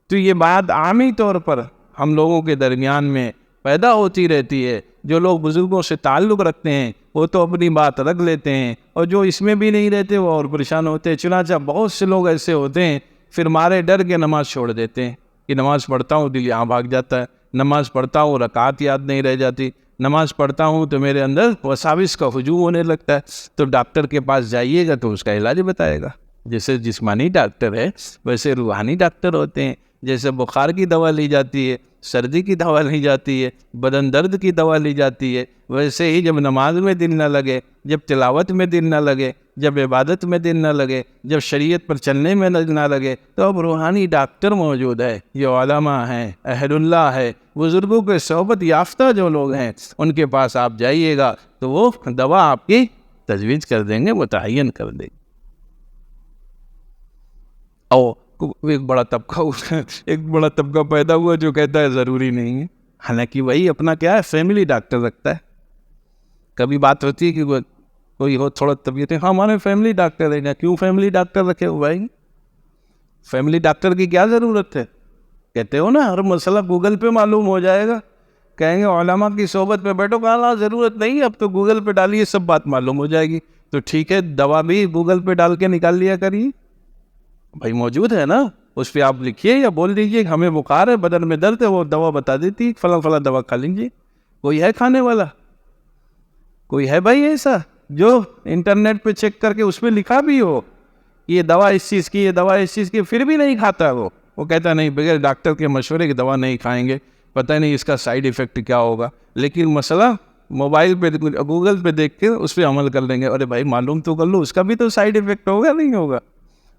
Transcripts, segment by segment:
تو یہ بات عامی طور پر ہم لوگوں کے درمیان میں پیدا ہوتی رہتی ہے. جو لوگ بزرگوں سے تعلق رکھتے ہیں وہ تو اپنی بات رکھ لیتے ہیں, اور جو اس میں بھی نہیں رہتے وہ اور پریشان ہوتے ہیں. چنانچہ بہت سے لوگ ایسے ہوتے ہیں پھر مارے ڈر کے نماز چھوڑ دیتے ہیں کہ نماز پڑھتا ہوں دل یہاں بھاگ جاتا ہے, نماز پڑھتا ہوں رکعات یاد نہیں رہ جاتی, نماز پڑھتا ہوں تو میرے اندر وساوس کا ہجوم ہونے لگتا ہے. تو ڈاکٹر کے پاس جائیے گا تو اس کا علاج بتائے گا. جیسے جسمانی ڈاکٹر ہے ویسے روحانی ڈاکٹر ہوتے ہیں. جیسے بخار کی دوا لی جاتی ہے, سردی کی دوا لی جاتی ہے, بدن درد کی دوا لی جاتی ہے, ویسے ہی جب نماز میں دل نہ لگے, جب تلاوت میں دل نہ لگے, جب عبادت میں دل نہ لگے, جب شریعت پر چلنے میں دل نہ لگے, تو اب روحانی ڈاکٹر موجود ہے. یہ علماء ہیں, اہل اللہ ہے, بزرگوں کے صحبت یافتہ جو لوگ ہیں ان کے پاس آپ جائیے گا تو وہ دوا آپ کی تجویز کر دیں گے, متعین کر دیں گے. ایک بڑا طبقہ پیدا ہوا جو کہتا ہے ضروری نہیں ہے, حالانکہ وہی اپنا کیا ہے فیملی ڈاکٹر رکھتا ہے. کبھی بات ہوتی ہے کہ کوئی ہو تھوڑا طبیعت ہے, ہاں ہمارے فیملی ڈاکٹر ہے. کیا کیوں فیملی ڈاکٹر رکھے ہو بھائی؟ فیملی ڈاکٹر کی کیا ضرورت ہے؟ کہتے ہو نا ہر مسئلہ گوگل پہ معلوم ہو جائے گا. کہیں گے علماء کی صحبت پہ بیٹھو, کہا ضرورت نہیں ہے, اب تو گوگل پہ ڈالیے سب بات معلوم ہو جائے گی. تو ٹھیک ہے, دوا بھی گوگل پہ ڈال کے نکال لیا کریے بھائی, موجود ہے نا, اس پہ آپ لکھیے یا بول دیجیے ہمیں بخار ہے, بدن میں درد ہے, وہ دوا بتا دیتی فلاں فلاں دوا کھا لیجیے. کوئی ہے کھانے والا؟ کوئی ہے بھائی ایسا جو انٹرنیٹ پہ چیک کر کے اس پہ لکھا بھی ہو یہ دوا اس چیز کی, یہ دوا اس چیز کی, پھر بھی نہیں کھاتا وہ کہتا نہیں بغیر ڈاکٹر کے مشورے کی دوا نہیں کھائیں گے, پتہ نہیں اس کا سائیڈ ایفیکٹ کیا ہوگا. لیکن مسئلہ موبائل پہ گوگل پہ دیکھ کے اس پہ عمل کر لیں گے. ارے بھائی معلوم تو کر لو, اس کا بھی تو سائیڈ ایفیکٹ ہوگا نہیں ہوگا,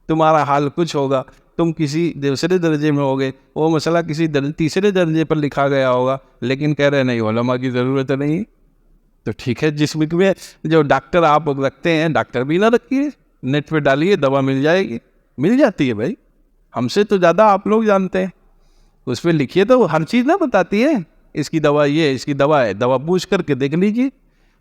تمہارا حال کچھ ہوگا, تم کسی دوسرے درجے میں ہوگے, وہ مسئلہ کسی تیسرے درجے پر لکھا گیا ہوگا, لیکن کہہ رہے نہیں علماء کی ضرورت نہیں. تو ٹھیک ہے, جس میں جو ڈاکٹر آپ رکھتے ہیں ڈاکٹر بھی نہ رکھیے, نیٹ پہ ڈالیے دوا مل جائے گی. مل جاتی ہے بھائی, ہم سے تو زیادہ آپ لوگ جانتے ہیں. اس پہ لکھیے تو ہر چیز نہ بتاتی ہے, اس کی دوا یہ, اس کی دوا ہے, دوا پوچھ کر کے دیکھ لیجیے.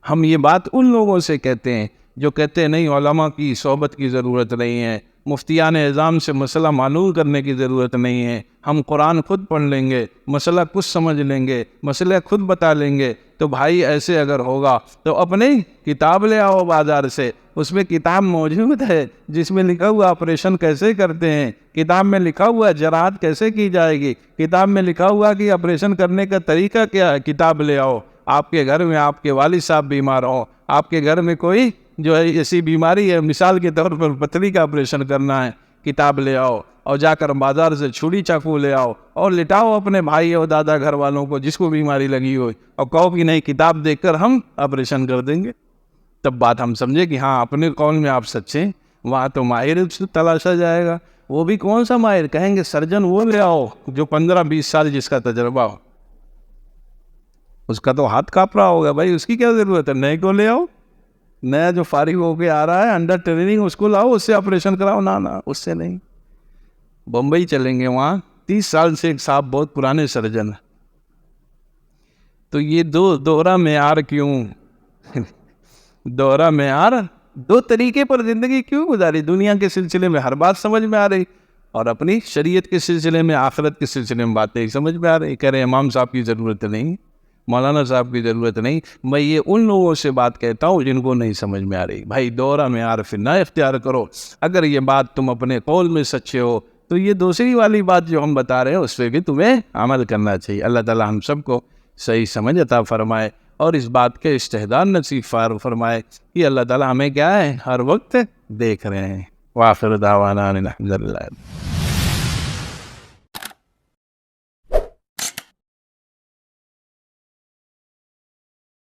ہم یہ بات ان لوگوں سے کہتے ہیں جو کہتے ہیں نہیں علماء کی صحبت کی ضرورت نہیں ہے, مفتیان اعظام سے مسئلہ معلوم کرنے کی ضرورت نہیں ہے, ہم قرآن خود پڑھ لیں گے, مسئلہ کچھ سمجھ لیں گے, مسئلہ خود بتا لیں گے. تو بھائی ایسے اگر ہوگا تو اپنی کتاب لے آؤ بازار سے, اس میں کتاب موجود ہے جس میں لکھا ہوا آپریشن کیسے کرتے ہیں, کتاب میں لکھا ہوا جراحت کیسے کی جائے گی, کتاب میں لکھا ہوا کہ آپریشن کرنے کا طریقہ کیا ہے, کتاب لے آؤ. آپ کے گھر میں آپ کے والد صاحب بیمار ہوں, آپ کے گھر میں کوئی جو ہے ایسی بیماری ہے, مثال کے طور پر پتھری کا آپریشن کرنا ہے, کتاب لے آؤ, اور جا کر بازار سے چھری چاقو لے آؤ اور لٹاؤ اپنے بھائی اور دادا گھر والوں کو جس کو بیماری لگی ہو, اور کہو کہ نہیں کتاب دیکھ کر ہم آپریشن کر دیں گے. تب بات ہم سمجھے کہ ہاں اپنے قول میں آپ سچے. وہاں تو ماہر تلاشا جائے گا, وہ بھی کون سا ماہر, کہیں گے سرجن وہ لے آؤ جو 15-20 سال جس کا تجربہ ہو. اس کا تو ہاتھ کانپ رہا ہوگا بھائی, اس کی کیا ضرورت ہے, نئے کو لے آؤ, نیا جو فارغ ہو کے آ رہا ہے انڈر ٹریننگ اس کو لاؤ, اس سے آپریشن کراؤ. نہ اس سے نہیں. بمبئی چلیں گے, وہاں 30 سال سے ایک صاحب بہت پرانے سرجن ہیں. تو یہ دوہرا معیار کیوں دوہرا معیار, دو طریقے پر زندگی کیوں گزاری؟ دنیا کے سلسلے میں ہر بات سمجھ میں آ رہی, اور اپنی شریعت کے سلسلے میں, آخرت کے سلسلے میں باتیں سمجھ میں آ رہی. کہہ رہے امام صاحب کی ضرورت نہیں, مولانا صاحب کی ضرورت نہیں. میں یہ ان لوگوں سے بات کہتا ہوں جن کو نہیں سمجھ میں آ رہی. بھائی دوہرا معیار پھر نہ اختیار کرو. اگر یہ بات تم اپنے قول میں سچے ہو تو یہ دوسری والی بات جو ہم بتا رہے ہیں اس پہ بھی تمہیں عمل کرنا چاہیے. اللہ تعالی ہم سب کو صحیح سمجھ عطا فرمائے اور اس بات کے استحضار نصیب فرمائے کہ اللہ تعالی ہمیں کیا ہے ہر وقت دیکھ رہے ہیں. وآخر دعوانا الحمد للہ.